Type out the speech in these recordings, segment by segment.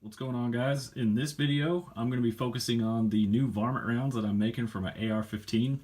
What's going on, guys? In this video I'm going to be focusing on the new varmint rounds that I'm making for my AR-15,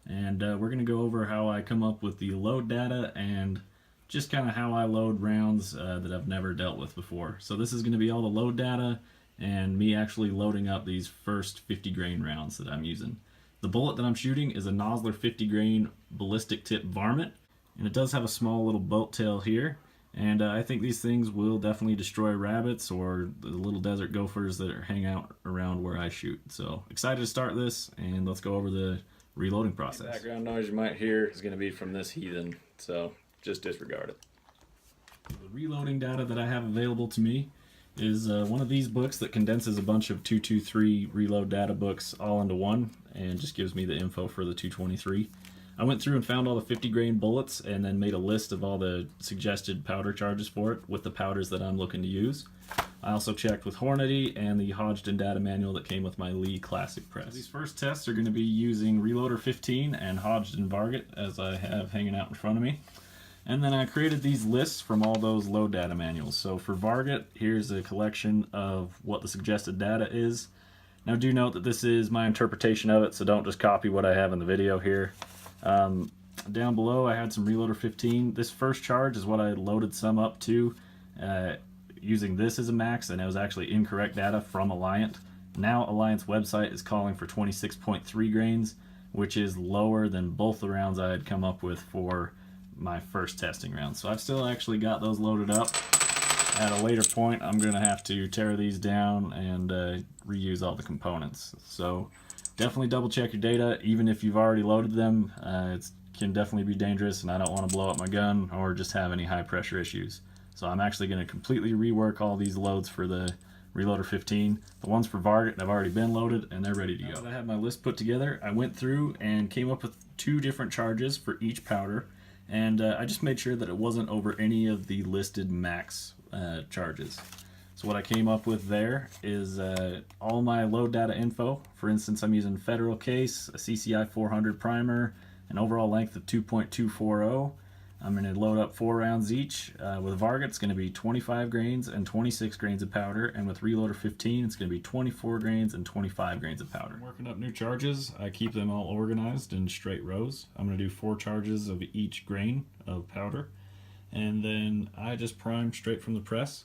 and we're going to go over how I come up with the load data and just kind of how I load rounds that I've never dealt with before. So this is going to be all the load data and me actually loading up these first 50 grain rounds that I'm using. The bullet that I'm shooting is a Nosler 50 grain ballistic tip varmint, and it does have a small little bolt tail here. And I think these things will definitely destroy rabbits or the little desert gophers that hang out around where I shoot. So excited to start this, and let's go over the reloading process. The background noise you might hear is going to be from this heathen, so just disregard it. The reloading data that I have available to me is one of these books that condenses a bunch of 223 reload data books all into one and just gives me the info for the 223. I went through and found all the 50 grain bullets and then made a list of all the suggested powder charges for it with the powders that I'm looking to use. I also checked with Hornady and the Hodgdon data manual that came with my Lee Classic press. These first tests are going to be using Reloader 15 and Hodgdon Varmint, as I have hanging out in front of me. And then I created these lists from all those load data manuals. So for Varmint, here's a collection of what the suggested data is. Now do note that this is my interpretation of it, so don't just copy what I have in the video here. Down below I had some Reloader 15. This first charge is what I loaded some up to using this as a max, and it was actually incorrect data from Alliant. Now Alliant's website is calling for 26.3 grains, which is lower than both the rounds I had come up with for my first testing round. So I've still actually got those loaded up. At a later point I'm going to have to tear these down and reuse all the components. So definitely double check your data, even if you've already loaded them. It can definitely be dangerous, and I don't want to blow up my gun or just have any high pressure issues. So I'm actually going to completely rework all these loads for the Reloader 15. The ones for Varmint have already been loaded and they're ready to go. Now that I have my list put together, I went through and came up with 2 different charges for each powder, and I just made sure that it wasn't over any of the listed max charges. So what I came up with there is all my load data info. For instance, I'm using Federal case, a CCI 400 primer, an overall length of 2.240. I'm going to load up 4 rounds each. With Varmint, it's going to be 25 grains and 26 grains of powder, and with Reloader 15, it's going to be 24 grains and 25 grains of powder. Working up new charges, I keep them all organized in straight rows. I'm going to do 4 charges of each grain of powder, and then I just prime straight from the press.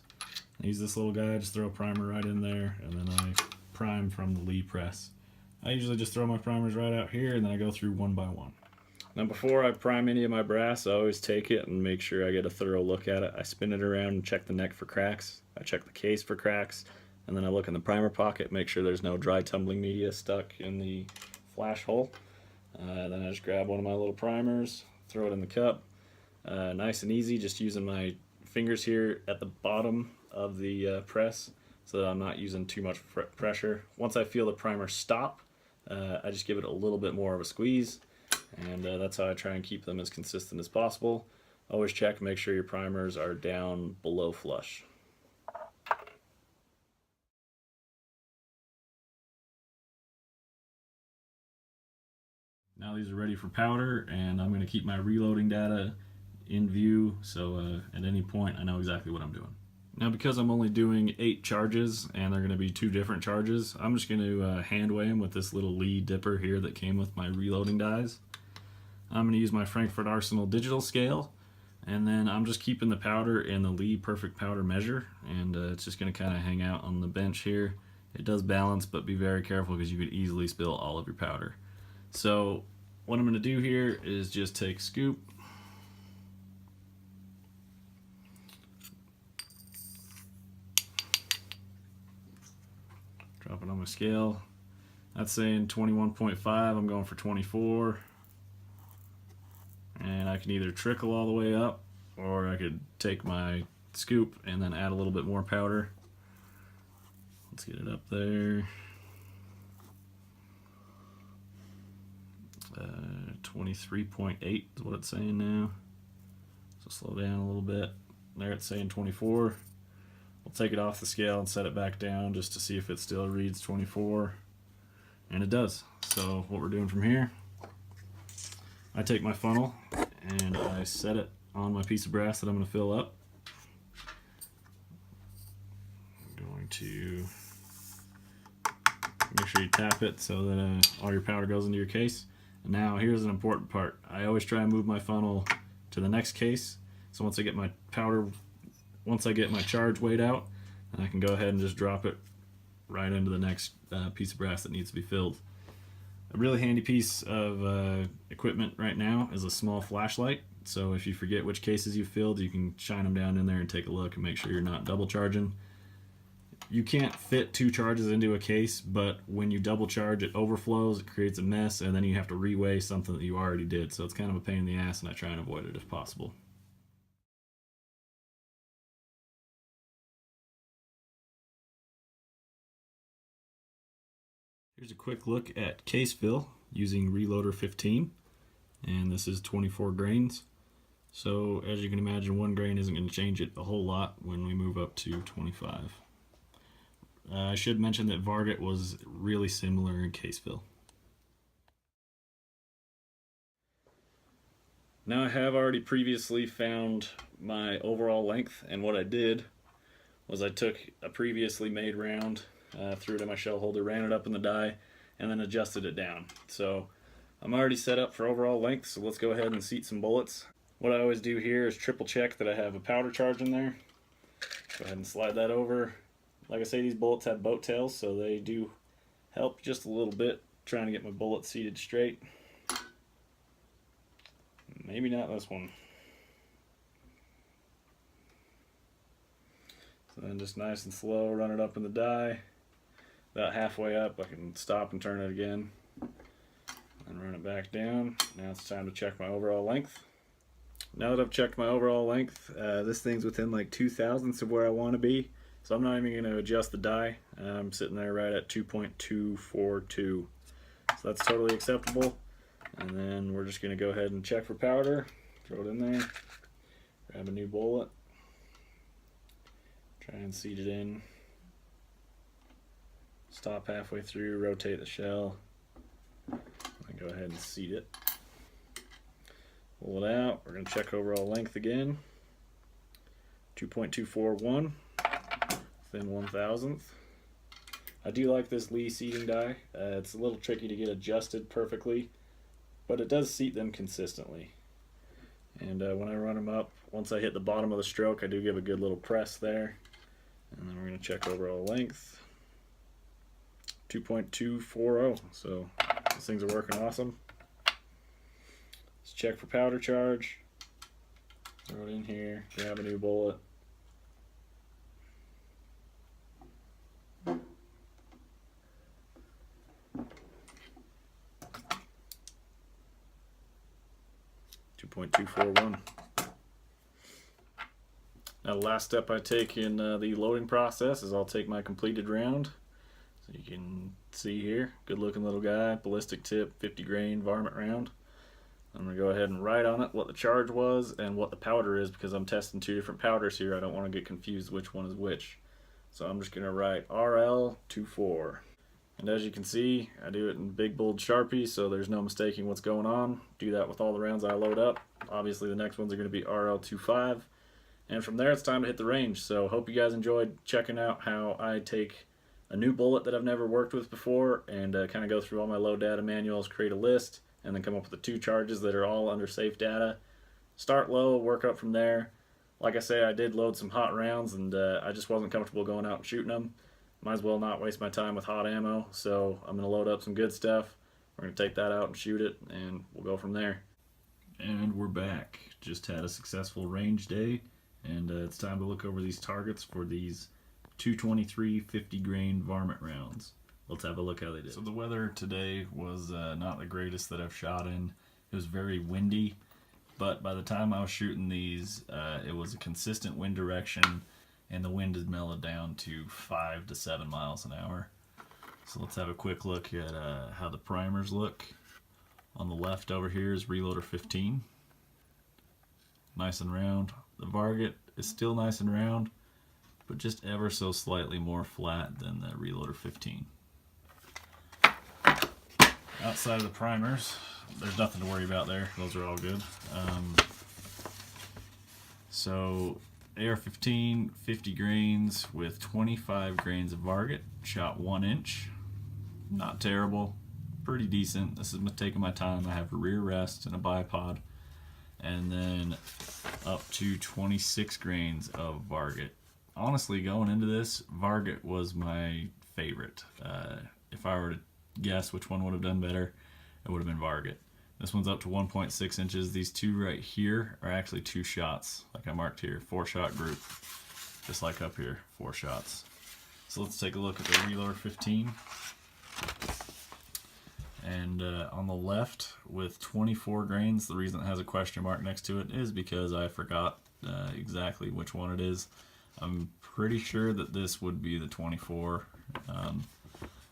I use this little guy, just throw a primer right in there, and then I prime from the Lee press. I usually just throw my primers right out here, and then I go through one by one. Now before I prime any of my brass, I always take it and make sure I get a thorough look at it. I spin it around and check the neck for cracks. I check the case for cracks, and then I look in the primer pocket, make sure there's no dry tumbling media stuck in the flash hole. Then I just grab one of my little primers, throw it in the cup. Nice and easy, just using my fingers here at the bottom of the press so that I'm not using too much pressure. Once I feel the primer stop, I just give it a little bit more of a squeeze, and that's how I try and keep them as consistent as possible. Always check, make sure your primers are down below flush. Now these are ready for powder, and I'm going to keep my reloading data in view, so at any point I know exactly what I'm doing. Now because I'm only doing 8 charges and they're going to be 2 different charges, I'm just going to hand weigh them with this little Lee dipper here that came with my reloading dies. I'm going to use my Frankfurt Arsenal digital scale, and then I'm just keeping the powder in the Lee perfect powder measure, and it's just going to kind of hang out on the bench here. It does balance, but be very careful because you could easily spill all of your powder. So what I'm going to do here is just take a scoop, drop it on my scale. That's saying 21.5, I'm going for 24. And I can either trickle all the way up, or I could take my scoop and then add a little bit more powder. Let's get it up there. 23.8 is what it's saying now. So slow down a little bit. There it's saying 24. We'll take it off the scale and set it back down just to see if it still reads 24. And it does. So what we're doing from here, I take my funnel and I set it on my piece of brass that I'm going to fill up. I'm going to make sure you tap it so that all your powder goes into your case. And now here's an important part. I always try and move my funnel to the next case. So once I get my charge weighed out, I can go ahead and just drop it right into the next piece of brass that needs to be filled. A really handy piece of equipment right now is a small flashlight. So if you forget which cases you filled, you can shine them down in there and take a look and make sure you're not double charging. You can't fit 2 charges into a case, but when you double charge, it overflows, it creates a mess, and then you have to reweigh something that you already did. So it's kind of a pain in the ass, and I try and avoid it if possible. Here's a quick look at case fill using Reloader 15, and this is 24 grains. So as you can imagine, 1 grain isn't going to change it a whole lot when we move up to 25. I should mention that Varmint was really similar in case fill. Now I have already previously found my overall length, and what I did was I took a previously made round, threw it in my shell holder, ran it up in the die, and then adjusted it down. So I'm already set up for overall length, so let's go ahead and seat some bullets. What I always do here is triple check that I have a powder charge in there. Go ahead and slide that over. Like I say, these bullets have boat tails, so they do help just a little bit trying to get my bullets seated straight. Maybe not this one. So then just nice and slow, run it up in the die. About halfway up, I can stop and turn it again and run it back down. Now it's time to check my overall length. Now that I've checked my overall length, this thing's within like 2/1000ths of where I want to be. So I'm not even going to adjust the die. I'm sitting there right at 2.242. So that's totally acceptable. And then we're just going to go ahead and check for powder. Throw it in there. Grab a new bullet. Try and seat it in. Stop halfway through, rotate the shell. And go ahead and seat it. Pull it out. We're going to check overall length again. 2.241. Within 1/1000th. I do like this Lee seating die. It's a little tricky to get adjusted perfectly, but it does seat them consistently. And when I run them up, once I hit the bottom of the stroke, I do give a good little press there. And then we're going to check overall length. 2.240. So these things are working awesome. Let's check for powder charge. Throw it in here. Grab a new bullet. .241. Now the last step I take in the loading process is I'll take my completed round. So you can see here, good looking little guy, ballistic tip, 50 grain varmint round. I'm going to go ahead and write on it what the charge was and what the powder is, because I'm testing 2 different powders here. I don't want to get confused which one is which. So I'm just going to write RL24. And as you can see, I do it in big bold Sharpie, so there's no mistaking what's going on. Do that with all the rounds I load up. Obviously the next ones are going to be RL25. And from there it's time to hit the range. So hope you guys enjoyed checking out how I take a new bullet that I've never worked with before and kind of go through all my load data manuals, create a list, and then come up with the 2 charges that are all under safe data. Start low, work up from there. Like I say, I did load some hot rounds, and I just wasn't comfortable going out and shooting them. Might as well not waste my time with hot ammo, so I'm going to load up some good stuff. We're going to take that out and shoot it, and we'll go from there. And we're back. Just had a successful range day, and it's time to look over these targets for these 223 50 grain varmint rounds. Let's have a look how they did. So the weather today was not the greatest that I've shot in. It was very windy, but by the time I was shooting these, it was a consistent wind direction, and the wind has mellowed down to 5 to 7 miles an hour. So let's have a quick look at how the primers look. On the left over here is Reloader 15. Nice and round. The Varmint is still nice and round, but just ever so slightly more flat than the Reloader 15. Outside of the primers, there's nothing to worry about there. Those are all good. So AR-15, 50 grains with 25 grains of Varmint, shot 1 inch. Not terrible, pretty decent. This is taking my time. I have a rear rest and a bipod, and then up to 26 grains of Varmint. Honestly, going into this, Varmint was my favorite. If I were to guess which one would have done better, it would have been Varmint. This one's up to 1.6 inches. These two right here are actually 2 shots, like I marked here, 4-shot group, just like up here, 4 shots. So let's take a look at the Reloader 15. And on the left with 24 grains, the reason it has a question mark next to it is because I forgot exactly which one it is. I'm pretty sure that this would be the 24.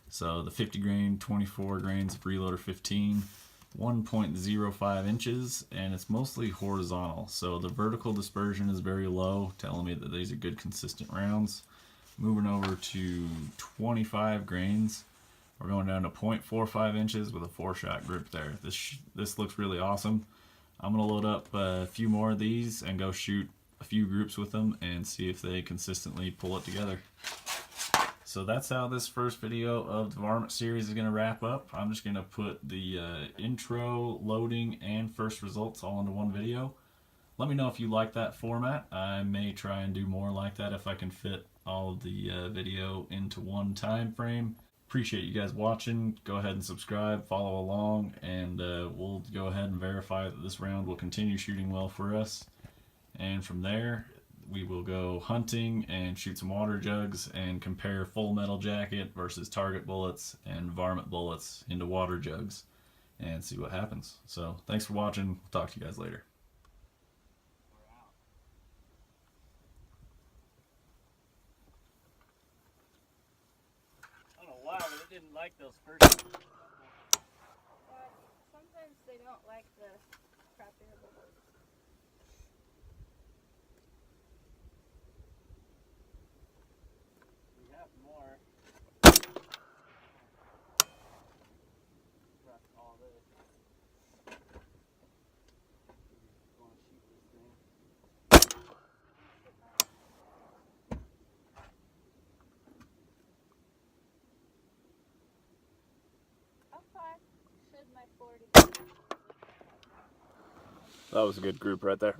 So the 50 grain, 24 grains of Reloader 15, 1.05 inches, and it's mostly horizontal. So the vertical dispersion is very low, telling me that these are good consistent rounds. Moving over to 25 grains. We're going down to 0.45 inches with a 4-shot grip there. This looks really awesome. I'm going to load up a few more of these and go shoot a few groups with them and see if they consistently pull it together. So that's how this first video of the Varmint series is going to wrap up. I'm just going to put the intro, loading, and first results all into one video. Let me know if you like that format. I may try and do more like that if I can fit all of the video into one time frame. Appreciate you guys watching. Go ahead and subscribe, follow along, and we'll go ahead and verify that this round will continue shooting well for us. And from there, we will go hunting and shoot some water jugs and compare full metal jacket versus target bullets and varmint bullets into water jugs and see what happens. So thanks for watching. We'll talk to you guys later. I don't know why, but it didn't like those first. Sometimes they don't like the crappier bullets. We have more. Rough all this. Want to shoot this thing? How far should my 40 be? That was a good group right there.